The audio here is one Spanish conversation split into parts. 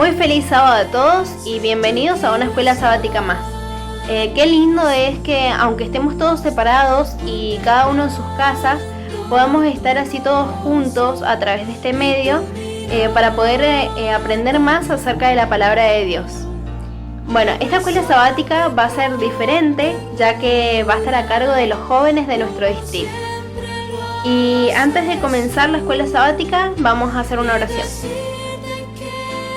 Muy feliz sábado a todos y bienvenidos a una escuela sabática más. Qué lindo es que aunque estemos todos separados y cada uno en sus casas, podamos estar así todos juntos a través de este medio para poder aprender más acerca de la palabra de Dios. Bueno, esta escuela sabática va a ser diferente ya que va a estar a cargo de los jóvenes de nuestro distrito. Y antes de comenzar la escuela sabática vamos a hacer una oración.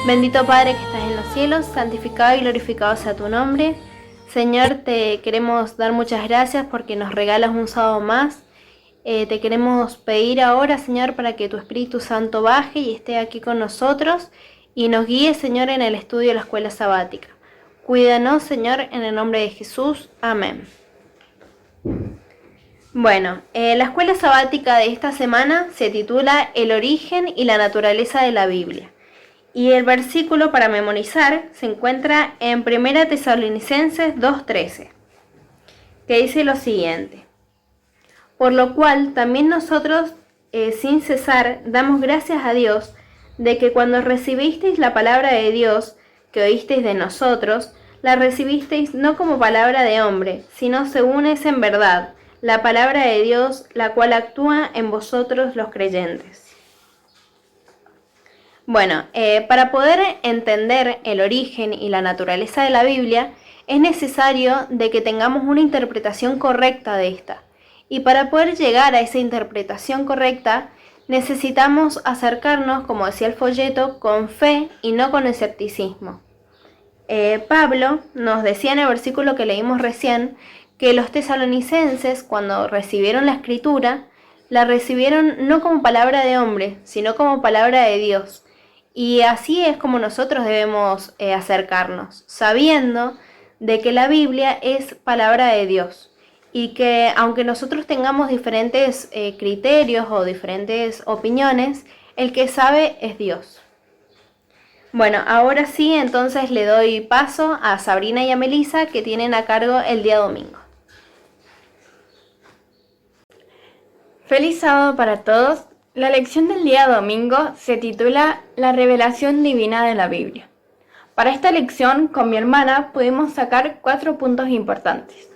Bendito Padre que estás en los cielos, santificado y glorificado sea tu nombre. Señor, te queremos dar muchas gracias porque nos regalas un sábado más. Te queremos pedir ahora, Señor, para que tu Espíritu Santo baje y esté aquí con nosotros y nos guíe, Señor, en el estudio de la escuela sabática. Cuídanos, Señor, en el nombre de Jesús. Amén. Bueno, la escuela sabática de esta semana se titula El origen y la naturaleza de la Biblia. Y el versículo para memorizar se encuentra en 1 Tesalonicenses 2:13, que dice lo siguiente: por lo cual también nosotros, sin cesar, damos gracias a Dios de que cuando recibisteis la palabra de Dios, que oísteis de nosotros, la recibisteis no como palabra de hombre, sino según es en verdad, la palabra de Dios, la cual actúa en vosotros los creyentes. Bueno, para poder entender el origen y la naturaleza de la Biblia, es necesario de que tengamos una interpretación correcta de esta. Y para poder llegar a esa interpretación correcta, necesitamos acercarnos, como decía el folleto, con fe y no con escepticismo. Pablo nos decía en el versículo que leímos recién, que los tesalonicenses, cuando recibieron la Escritura, la recibieron no como palabra de hombre, sino como palabra de Dios. Y así es como nosotros debemos acercarnos, sabiendo de que la Biblia es palabra de Dios y que aunque nosotros tengamos diferentes criterios o diferentes opiniones, el que sabe es Dios. Bueno, ahora sí, entonces le doy paso a Sabrina y a Melissa, que tienen a cargo el día domingo. Feliz sábado para todos. La lección del día domingo se titula La revelación divina de la Biblia. Para esta lección, con mi hermana, pudimos sacar 4 puntos importantes.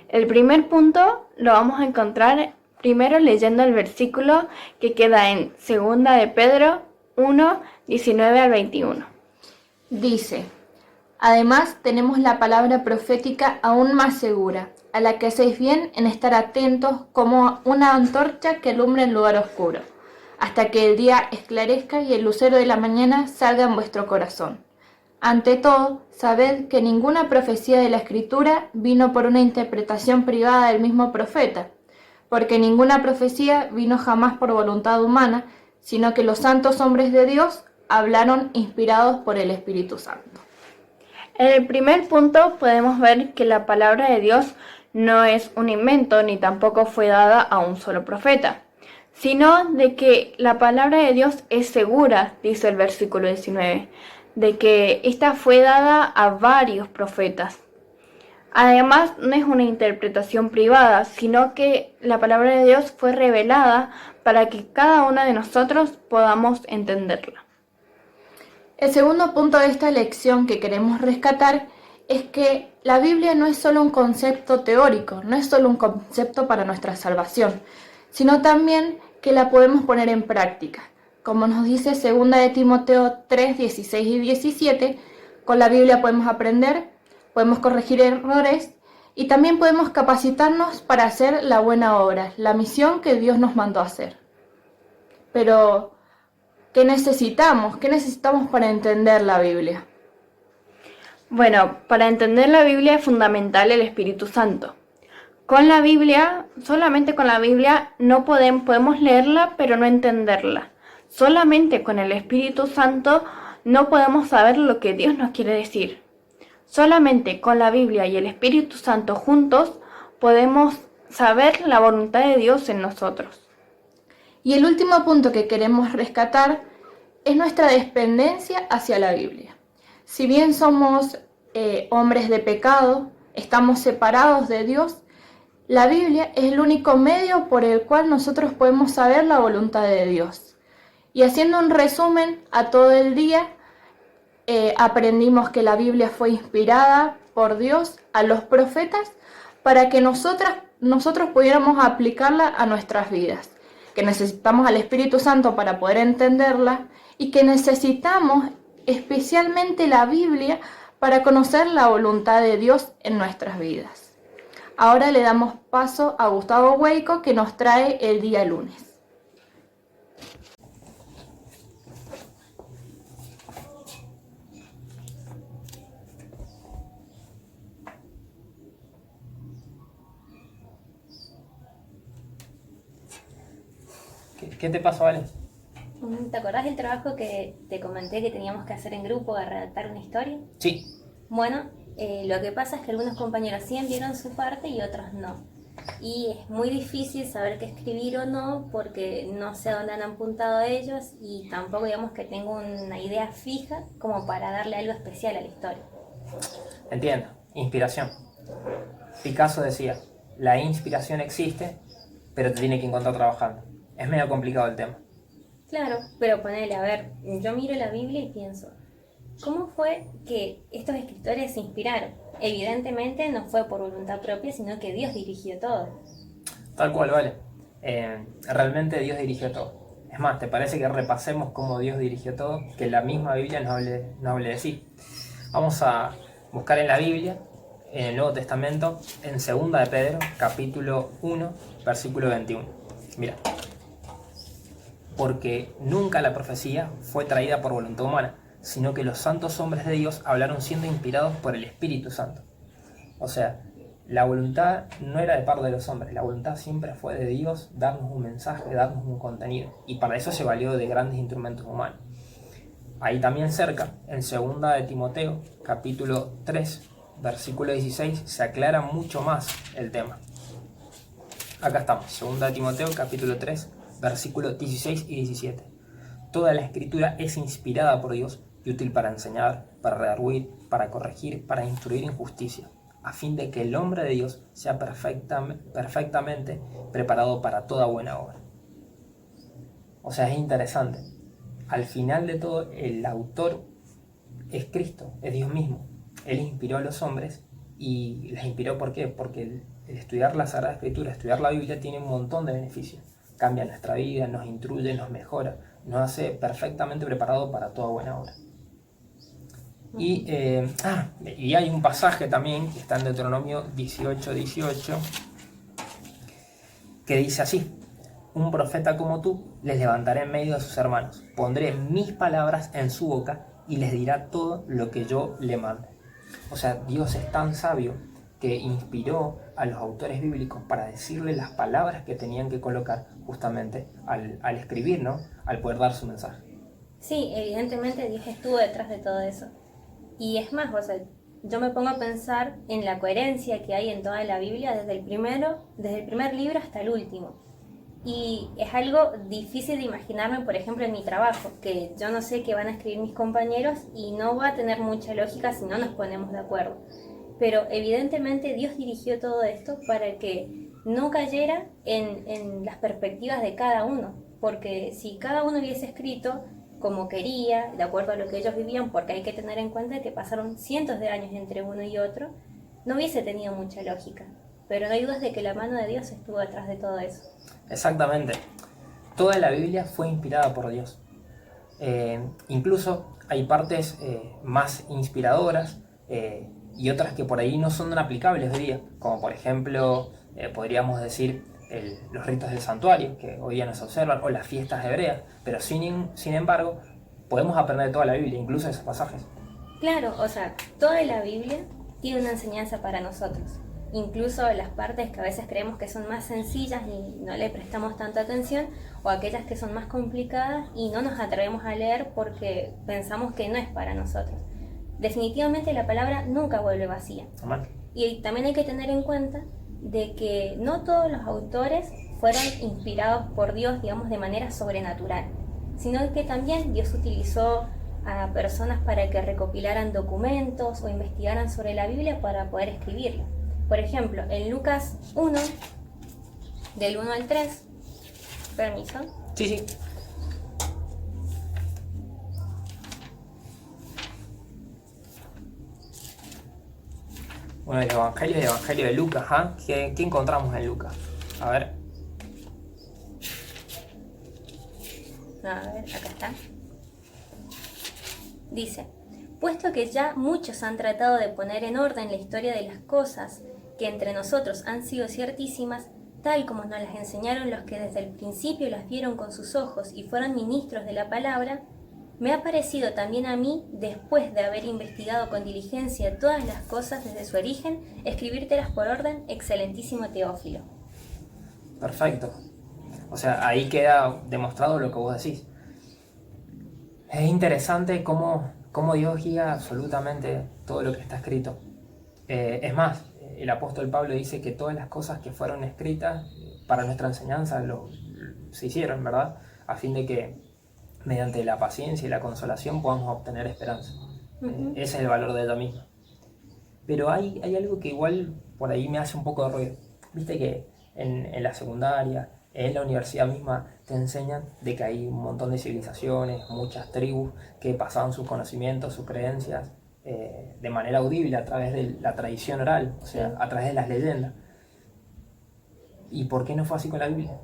El primer punto lo vamos a encontrar primero leyendo el versículo que queda en 2 de Pedro 1, 19 al 21. Dice: además tenemos la palabra profética aún más segura, a la que hacéis bien en estar atentos como una antorcha que alumbra en lugar oscuro, hasta que el día esclarezca y el lucero de la mañana salga en vuestro corazón. Ante todo, sabed que ninguna profecía de la Escritura vino por una interpretación privada del mismo profeta, porque ninguna profecía vino jamás por voluntad humana, sino que los santos hombres de Dios hablaron inspirados por el Espíritu Santo. En el primer punto podemos ver que la palabra de Dios no es un invento ni tampoco fue dada a un solo profeta, sino de que la palabra de Dios es segura, dice el versículo 19, de que esta fue dada a varios profetas. Además, no es una interpretación privada, sino que la palabra de Dios fue revelada para que cada uno de nosotros podamos entenderla. El segundo punto de esta lección que queremos rescatar es que la Biblia no es solo un concepto teórico, no es solo un concepto para nuestra salvación, sino también que la podemos poner en práctica. Como nos dice 2 de Timoteo 3, 16 y 17, con la Biblia podemos aprender, podemos corregir errores y también podemos capacitarnos para hacer la buena obra, la misión que Dios nos mandó a hacer. Pero, ¿qué necesitamos? ¿Qué necesitamos para entender la Biblia? Bueno, para entender la Biblia es fundamental el Espíritu Santo. Con la Biblia, solamente con la Biblia no podemos leerla, pero no entenderla. Solamente con el Espíritu Santo no podemos saber lo que Dios nos quiere decir. Solamente con la Biblia y el Espíritu Santo juntos podemos saber la voluntad de Dios en nosotros. Y el último punto que queremos rescatar es nuestra dependencia hacia la Biblia. Si bien somos hombres de pecado, estamos separados de Dios, la Biblia es el único medio por el cual nosotros podemos saber la voluntad de Dios. Y haciendo un resumen a todo el día, aprendimos que la Biblia fue inspirada por Dios a los profetas para que nosotros pudiéramos aplicarla a nuestras vidas, que necesitamos al Espíritu Santo para poder entenderla y que necesitamos especialmente la Biblia para conocer la voluntad de Dios en nuestras vidas. Ahora le damos paso a Gustavo Hueco, que nos trae el día lunes. ¿Qué te pasó, Ale? ¿Te acordás del trabajo que te comenté que teníamos que hacer en grupo a redactar una historia? Sí. Bueno, lo que pasa es que algunos compañeros sí enviaron su parte y otros no. Y es muy difícil saber qué escribir o no porque no sé a dónde han apuntado ellos y tampoco digamos que tengo una idea fija como para darle algo especial a la historia. Entiendo. Inspiración. Picasso decía, la inspiración existe, pero te tiene que encontrar trabajando. Es medio complicado el tema. Claro, pero ponele, a ver, yo miro la Biblia y pienso, ¿cómo fue que estos escritores se inspiraron? Evidentemente no fue por voluntad propia, sino que Dios dirigió todo. Tal cual, vale. Realmente Dios dirigió todo. Es más, ¿te parece que repasemos cómo Dios dirigió todo? Que la misma Biblia nos hable de sí. Vamos a buscar en la Biblia, en el Nuevo Testamento, en 2 de Pedro, capítulo 1, versículo 21. Mira. Porque nunca la profecía fue traída por voluntad humana, sino que los santos hombres de Dios hablaron siendo inspirados por el Espíritu Santo. O sea, la voluntad no era de parte de los hombres, la voluntad siempre fue de Dios darnos un mensaje, darnos un contenido, y para eso se valió de grandes instrumentos humanos. Ahí también cerca, en 2 de Timoteo, capítulo 3, versículo 16, se aclara mucho más el tema. Acá estamos, 2 de Timoteo, capítulo 3, versículos 16 y 17. Toda la escritura es inspirada por Dios y útil para enseñar, para redarguir, para corregir, para instruir en justicia, a fin de que el hombre de Dios sea perfectamente preparado para toda buena obra. O sea, es interesante. Al final de todo, el autor es Cristo, es Dios mismo. Él inspiró a los hombres y les inspiró ¿por qué? Porque el estudiar la Sagrada Escritura, estudiar la Biblia tiene un montón de beneficios. Cambia nuestra vida, nos instruye, nos mejora, nos hace perfectamente preparado para toda buena obra. Y hay un pasaje también que está en Deuteronomio 18:18 que dice así: un profeta como tú les levantaré en medio de sus hermanos, pondré mis palabras en su boca y les dirá todo lo que yo le mande. O sea, Dios es tan sabio que inspiró a los autores bíblicos para decirle las palabras que tenían que colocar justamente al escribir, ¿no? Al poder dar su mensaje. Sí, evidentemente Dios estuvo detrás de todo eso. Y es más, o sea, yo me pongo a pensar en la coherencia que hay en toda la Biblia desde el primer libro hasta el último. Y es algo difícil de imaginarme, por ejemplo, en mi trabajo, que yo no sé qué van a escribir mis compañeros y no va a tener mucha lógica si no nos ponemos de acuerdo. Pero evidentemente Dios dirigió todo esto para que no cayera en las perspectivas de cada uno, porque si cada uno hubiese escrito como quería, de acuerdo a lo que ellos vivían, porque hay que tener en cuenta que pasaron cientos de años entre uno y otro, no hubiese tenido mucha lógica. Pero no hay dudas de que la mano de Dios estuvo detrás de todo eso. Exactamente. Toda la Biblia fue inspirada por Dios. Incluso hay partes más inspiradoras y otras que por ahí no son tan aplicables hoy día, como por ejemplo, podríamos decir, los ritos del santuario, que hoy día no se observan, o las fiestas hebreas, pero sin embargo, podemos aprender de toda la Biblia, incluso de esos pasajes. Claro, o sea, toda la Biblia tiene una enseñanza para nosotros. Incluso las partes que a veces creemos que son más sencillas y no le prestamos tanta atención, o aquellas que son más complicadas y no nos atrevemos a leer porque pensamos que no es para nosotros. Definitivamente la palabra nunca vuelve vacía. Amén. Y también hay que tener en cuenta de que no todos los autores fueron inspirados por Dios, digamos, de manera sobrenatural, sino que también Dios utilizó a personas para que recopilaran documentos o investigaran sobre la Biblia para poder escribirla. Por ejemplo, en Lucas 1, del 1 al 3, permiso. Sí. Uno de los evangelios, el evangelio de Lucas, ¿ah? ¿Qué encontramos en Lucas? A ver. A ver, acá está. Dice, puesto que ya muchos han tratado de poner en orden la historia de las cosas que entre nosotros han sido ciertísimas, tal como nos las enseñaron los que desde el principio las vieron con sus ojos y fueron ministros de la palabra, me ha parecido también a mí, después de haber investigado con diligencia todas las cosas desde su origen, escribírtelas por orden, excelentísimo Teófilo. Perfecto. O sea, ahí queda demostrado lo que vos decís. Es interesante cómo Dios guía absolutamente todo lo que está escrito. Es más, el apóstol Pablo dice que todas las cosas que fueron escritas para nuestra enseñanza se hicieron, ¿verdad? A fin de que mediante la paciencia y la consolación podamos obtener esperanza. Ese es el valor de ella misma. Pero hay algo que igual por ahí me hace un poco de ruido. Viste que en la secundaria, en la universidad misma, te enseñan de que hay un montón de civilizaciones, muchas tribus que pasaban sus conocimientos, sus creencias de manera audible a través de la tradición oral, o sea, a través de las leyendas. ¿Y por qué no fue así con la Biblia?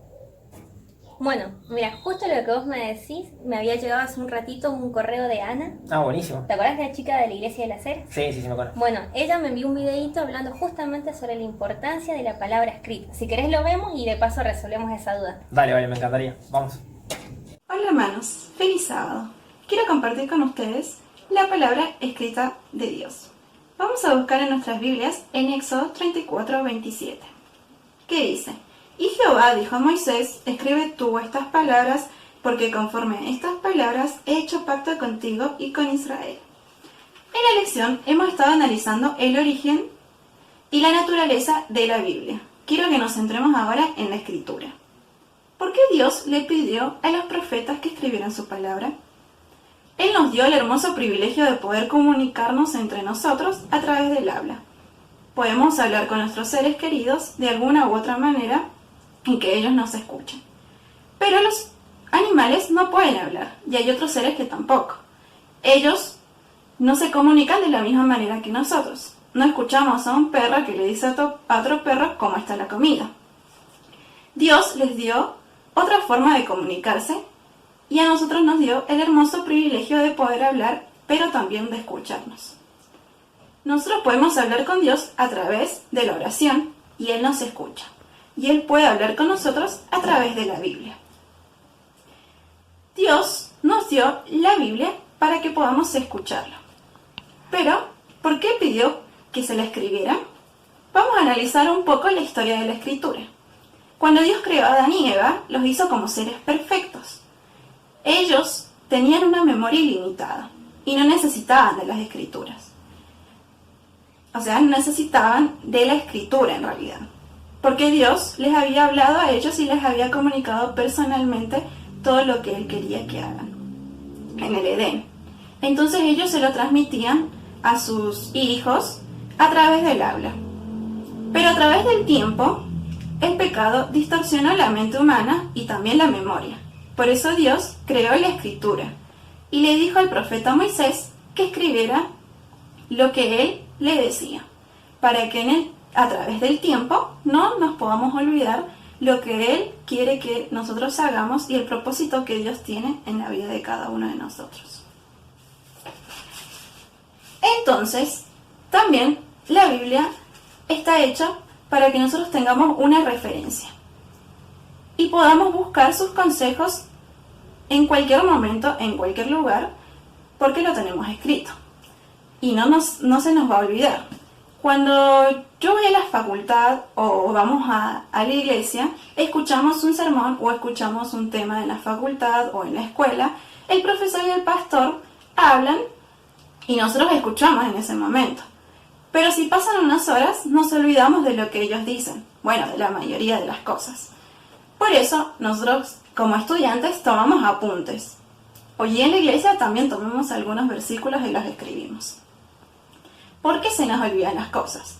Bueno, mira, justo lo que vos me decís, me había llegado hace un ratito un correo de Ana. Ah, buenísimo. ¿Te acordás de la chica de la iglesia de la Cera? Sí, me conozco. Bueno, ella me envió un videito hablando justamente sobre la importancia de la palabra escrita. Si querés lo vemos y de paso resolvemos esa duda. Dale, me encantaría. Vamos. Hola hermanos, feliz sábado. Quiero compartir con ustedes la palabra escrita de Dios. Vamos a buscar en nuestras Biblias en Éxodo 34:27. ¿Qué dice? Y Jehová dijo a Moisés, escribe tú estas palabras, porque conforme a estas palabras he hecho pacto contigo y con Israel. En la lección hemos estado analizando el origen y la naturaleza de la Biblia. Quiero que nos centremos ahora en la escritura. ¿Por qué Dios le pidió a los profetas que escribieran su palabra? Él nos dio el hermoso privilegio de poder comunicarnos entre nosotros a través del habla. Podemos hablar con nuestros seres queridos de alguna u otra manera y que ellos nos escuchen. Pero los animales no pueden hablar y hay otros seres que tampoco. Ellos no se comunican de la misma manera que nosotros. No escuchamos a un perro que le dice a otro perro cómo está la comida. Dios les dio otra forma de comunicarse y a nosotros nos dio el hermoso privilegio de poder hablar, pero también de escucharnos. Nosotros podemos hablar con Dios a través de la oración y Él nos escucha. Y Él puede hablar con nosotros a través de la Biblia. Dios nos dio la Biblia para que podamos escucharlo. Pero, ¿por qué pidió que se la escribiera? Vamos a analizar un poco la historia de la escritura. Cuando Dios creó a Adán y Eva, los hizo como seres perfectos. Ellos tenían una memoria ilimitada y no necesitaban de las escrituras. O sea, no necesitaban de la escritura en realidad. Porque Dios les había hablado a ellos y les había comunicado personalmente todo lo que Él quería que hagan en el Edén. Entonces ellos se lo transmitían a sus hijos a través del habla. Pero a través del tiempo, el pecado distorsionó la mente humana y también la memoria. Por eso Dios creó la escritura y le dijo al profeta Moisés que escribiera lo que Él le decía, para que a través del tiempo no nos podamos olvidar lo que Él quiere que nosotros hagamos y el propósito que Dios tiene en la vida de cada uno de nosotros. Entonces, también la Biblia está hecha para que nosotros tengamos una referencia y podamos buscar sus consejos en cualquier momento, en cualquier lugar, porque lo tenemos escrito y no se nos va a olvidar. Cuando yo voy a la facultad o vamos a la iglesia, escuchamos un sermón o escuchamos un tema en la facultad o en la escuela, el profesor y el pastor hablan y nosotros escuchamos en ese momento. Pero si pasan unas horas, nos olvidamos de lo que ellos dicen, bueno, de la mayoría de las cosas. Por eso, nosotros como estudiantes tomamos apuntes. Hoy en la iglesia también tomamos algunos versículos y los escribimos. ¿Por qué se nos olvidan las cosas?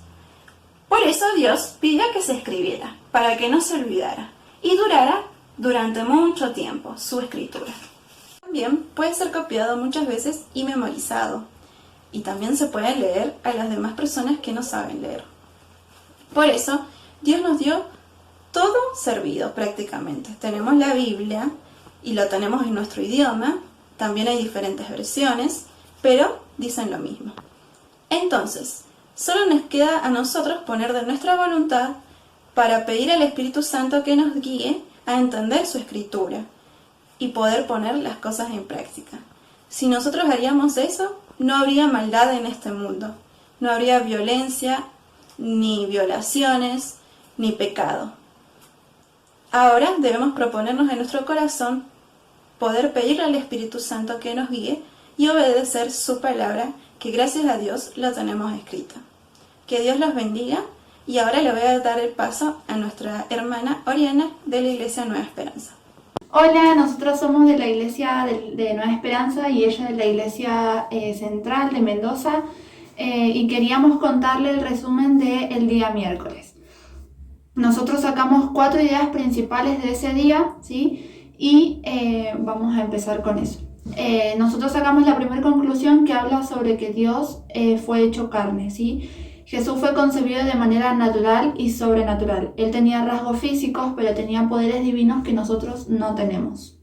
Por eso Dios pidió que se escribiera, para que no se olvidara y durara durante mucho tiempo su escritura. También puede ser copiado muchas veces y memorizado. y también se puede leer a las demás personas que no saben leer. Por eso, Dios nos dio todo servido prácticamente. Tenemos la Biblia y lo tenemos en nuestro idioma, también hay diferentes versiones, pero dicen lo mismo. Entonces, solo nos queda a nosotros poner de nuestra voluntad para pedir al Espíritu Santo que nos guíe a entender su escritura y poder poner las cosas en práctica. Si nosotros haríamos eso, no habría maldad en este mundo, no habría violencia, ni violaciones, ni pecado. Ahora debemos proponernos en nuestro corazón poder pedirle al Espíritu Santo que nos guíe y obedecer su palabra, que gracias a Dios la tenemos escrita. Que Dios los bendiga, y ahora le voy a dar el paso a nuestra hermana Oriana de la Iglesia Nueva Esperanza. Hola, nosotros somos de la Iglesia de Nueva Esperanza y ella de la Iglesia Central de Mendoza, y queríamos contarle el resumen del día miércoles. Nosotros sacamos 4 ideas principales de ese día, ¿sí? Y vamos a empezar con eso. Nosotros sacamos la primera conclusión, que habla sobre que Dios fue hecho carne, ¿sí? Jesús fue concebido de manera natural y sobrenatural. Él tenía rasgos físicos, pero tenía poderes divinos que nosotros no tenemos.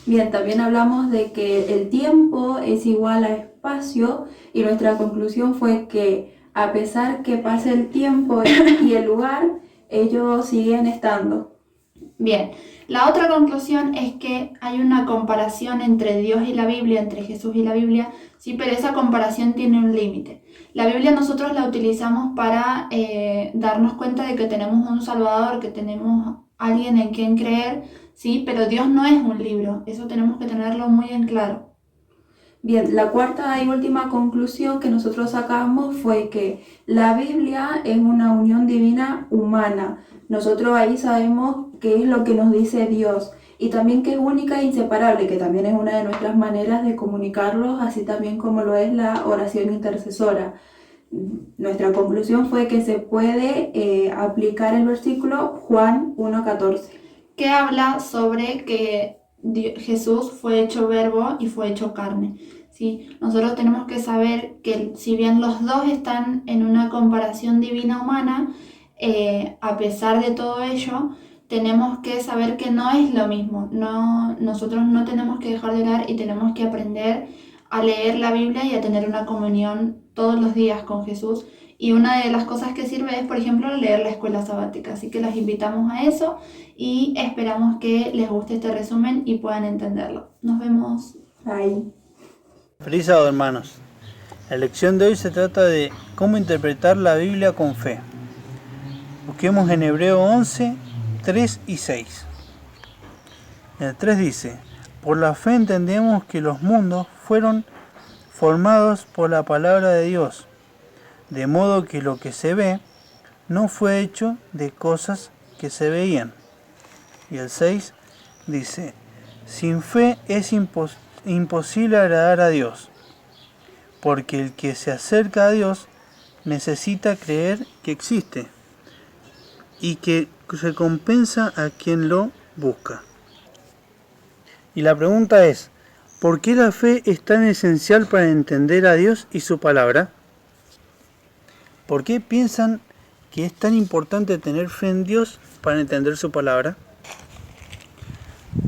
Bien, también hablamos de que el tiempo es igual a espacio, y nuestra conclusión fue que a pesar que pase el tiempo y el lugar, ellos siguen estando. Bien, la otra conclusión es que hay una comparación entre Dios y la Biblia, entre Jesús y la Biblia, sí, pero esa comparación tiene un límite. La Biblia nosotros la utilizamos para darnos cuenta de que tenemos un Salvador, que tenemos alguien en quien creer, sí, pero Dios no es un libro, eso tenemos que tenerlo muy en claro. Bien, la cuarta y última conclusión que nosotros sacamos fue que la Biblia es una unión divina humana. Nosotros ahí sabemos qué es lo que nos dice Dios, y también que es única e inseparable, que también es una de nuestras maneras de comunicarlos, así también como lo es la oración intercesora. Nuestra conclusión fue que se puede aplicar el versículo Juan 1:14. Que habla sobre que Jesús fue hecho verbo y fue hecho carne, ¿sí? Nosotros tenemos que saber que si bien los dos están en una comparación divina humana, a pesar de todo ello, tenemos que saber que no es lo mismo. Nosotros no tenemos que dejar de orar y tenemos que aprender a leer la Biblia y a tener una comunión todos los días con Jesús. Y una de las cosas que sirve es, por ejemplo, leer la escuela sabática. Así que los invitamos a eso y esperamos que les guste este resumen y puedan entenderlo. Nos vemos. Bye. Feliz sábado, hermanos. La lección de hoy se trata de cómo interpretar la Biblia con fe. Busquemos en Hebreo 11, 3 y 6. El 3 dice: por la fe entendemos que los mundos fueron formados por la palabra de Dios, de modo que lo que se ve no fue hecho de cosas que se veían. Y el 6 dice: sin fe es imposible agradar a Dios, porque el que se acerca a Dios necesita creer que existe y que recompensa a quien lo busca. Y la pregunta es: ¿por qué la fe es tan esencial para entender a Dios y su palabra? ¿Por qué piensan que es tan importante tener fe en Dios para entender su palabra?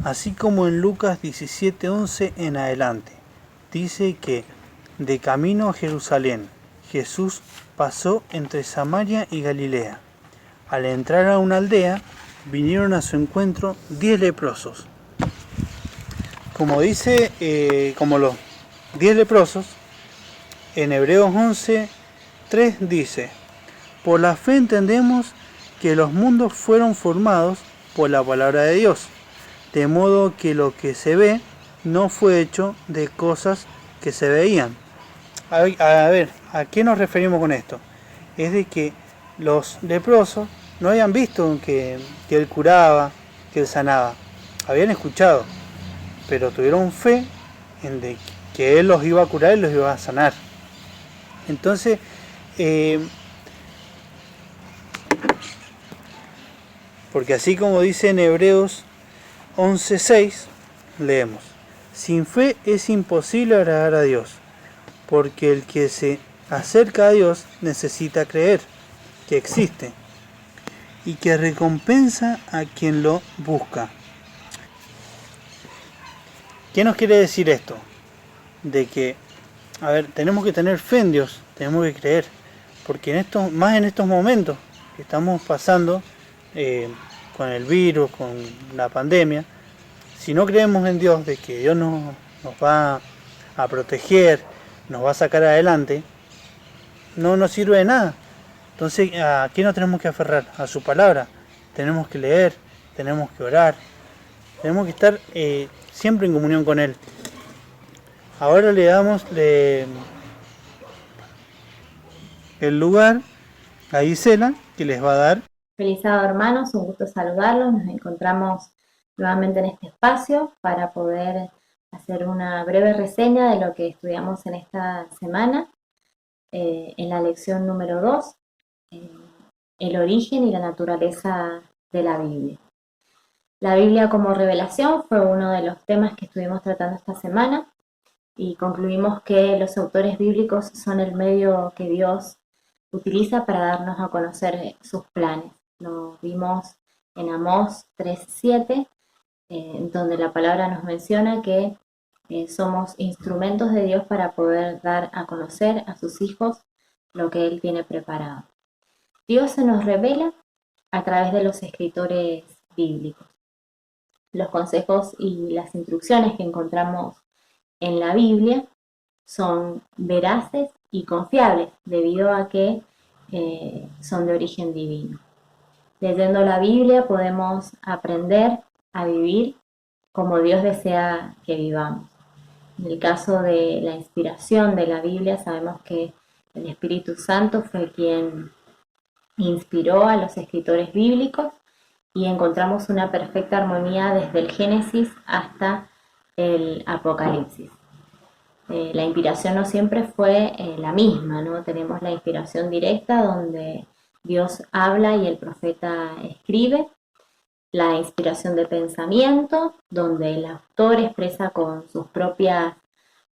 Así como en Lucas 17:11 en adelante, dice que de camino a Jerusalén, Jesús pasó entre Samaria y Galilea. Al entrar a una aldea, vinieron a su encuentro 10 leprosos. Como dice, como los 10 leprosos, en Hebreos 11:3 dice: por la fe entendemos que los mundos fueron formados por la palabra de Dios, de modo que lo que se ve no fue hecho de cosas que se veían. A ver, ¿a qué nos referimos con esto? Es de que los leprosos no habían visto que él curaba, que él sanaba. Habían escuchado, pero tuvieron fe en de que él los iba a curar y los iba a sanar. Entonces, porque así como dice en Hebreos 11:6, leemos: sin fe es imposible agradar a Dios, porque el que se acerca a Dios necesita creer que existe y que recompensa a quien lo busca. ¿Qué nos quiere decir esto? De que, tenemos que tener fe en Dios, tenemos que creer, porque más en estos momentos que estamos pasando con el virus, con la pandemia, si no creemos en Dios, de que Dios nos va a proteger, nos va a sacar adelante, no nos sirve de nada. Entonces, ¿a qué nos tenemos que aferrar? A su palabra. Tenemos que leer, tenemos que orar, tenemos que estar siempre en comunión con Él. Ahora le damos el lugar a Gisela, que les va a dar. Feliz sábado, hermanos, un gusto saludarlos. Nos encontramos nuevamente en este espacio para poder hacer una breve reseña de lo que estudiamos en esta semana, en la lección número 2, el origen y la naturaleza de la Biblia. La Biblia como revelación fue uno de los temas que estuvimos tratando esta semana y concluimos que los autores bíblicos son el medio que Dios utiliza para darnos a conocer sus planes. Lo vimos en Amós 3:7, donde la palabra nos menciona que somos instrumentos de Dios para poder dar a conocer a sus hijos lo que Él tiene preparado. Dios se nos revela a través de los escritores bíblicos. Los consejos y las instrucciones que encontramos en la Biblia son veraces y confiables debido a que son de origen divino. Leyendo la Biblia podemos aprender a vivir como Dios desea que vivamos. En el caso de la inspiración de la Biblia, sabemos que el Espíritu Santo fue quien inspiró a los escritores bíblicos y encontramos una perfecta armonía desde el Génesis hasta el Apocalipsis. La inspiración no siempre fue la misma, ¿no? Tenemos la inspiración directa donde Dios habla y el profeta escribe, la inspiración de pensamiento, donde el autor expresa con sus propias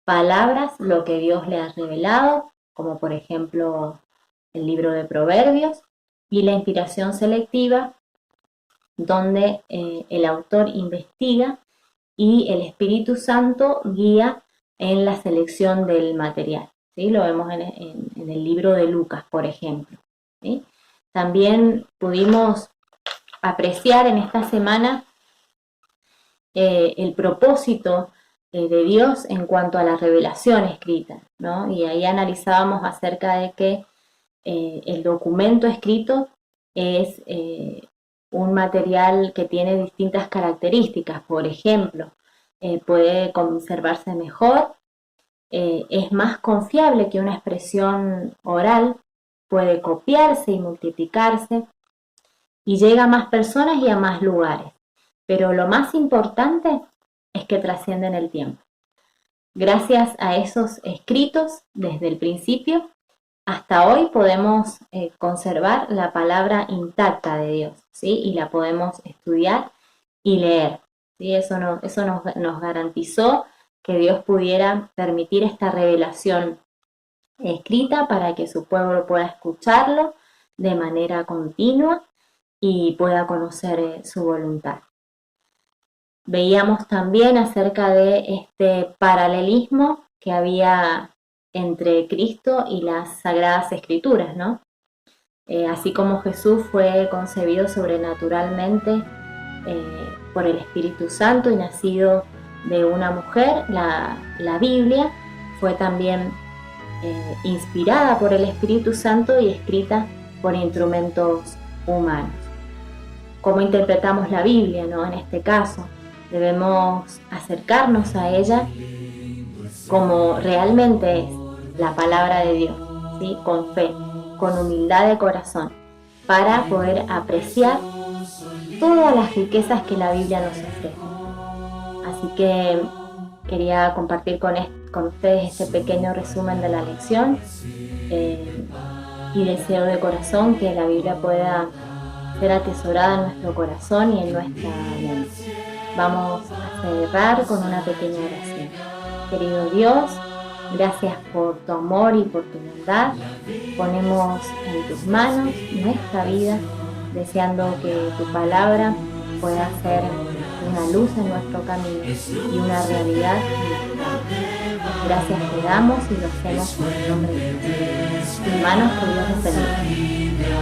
palabras lo que Dios le ha revelado, como por ejemplo el libro de Proverbios, y la inspiración selectiva, donde el autor investiga y el Espíritu Santo guía en la selección del material, ¿sí? Lo vemos en el libro de Lucas, por ejemplo, ¿sí? También pudimos apreciar en esta semana el propósito de Dios en cuanto a la revelación escrita, ¿no? Y ahí analizábamos acerca de que el documento escrito es un material que tiene distintas características. Por ejemplo, puede conservarse mejor, es más confiable que una expresión oral, puede copiarse y multiplicarse y llega a más personas y a más lugares. Pero lo más importante es que trascienden el tiempo. Gracias a esos escritos, desde el principio hasta hoy podemos conservar la palabra intacta de Dios, ¿sí? Y la podemos estudiar y leer, ¿sí? Eso nos garantizó que Dios pudiera permitir esta revelación escrita para que su pueblo pueda escucharlo de manera continua y pueda conocer su voluntad. Veíamos también acerca de este paralelismo que había entre Cristo y las Sagradas Escrituras, ¿no? Así como Jesús fue concebido sobrenaturalmente por el Espíritu Santo y nacido de una mujer, la Biblia fue también inspirada por el Espíritu Santo y escrita por instrumentos humanos. ¿Cómo interpretamos la Biblia, ¿no? En este caso, debemos acercarnos a ella como realmente es la palabra de Dios, ¿sí? Con fe, con humildad de corazón, para poder apreciar todas las riquezas que la Biblia nos ofrece. Así que quería compartir con ustedes este pequeño resumen de la lección y deseo de corazón que la Biblia pueda ser atesorada en nuestro corazón y en nuestra mente. Vamos a cerrar con una pequeña oración. Querido Dios, Gracias por tu amor y por tu bondad. Ponemos en tus manos nuestra vida, deseando que tu palabra pueda ser una luz en nuestro camino y una realidad en nuestra vida. Gracias te damos y lo hacemos en el nombre de Jesús. Tus manos que Dios nos bendiga.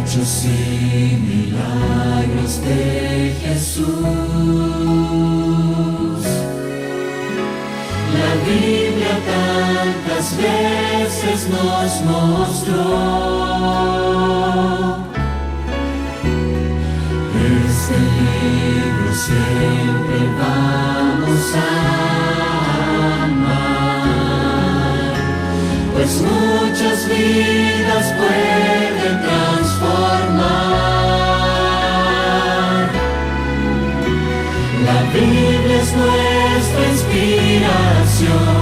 Hechos y milagros de Jesús. La Biblia tantas veces nos mostró. Este libro siempre vamos a amar, pues muchas vidas pueden transformar. La Biblia es nuestra inspiración.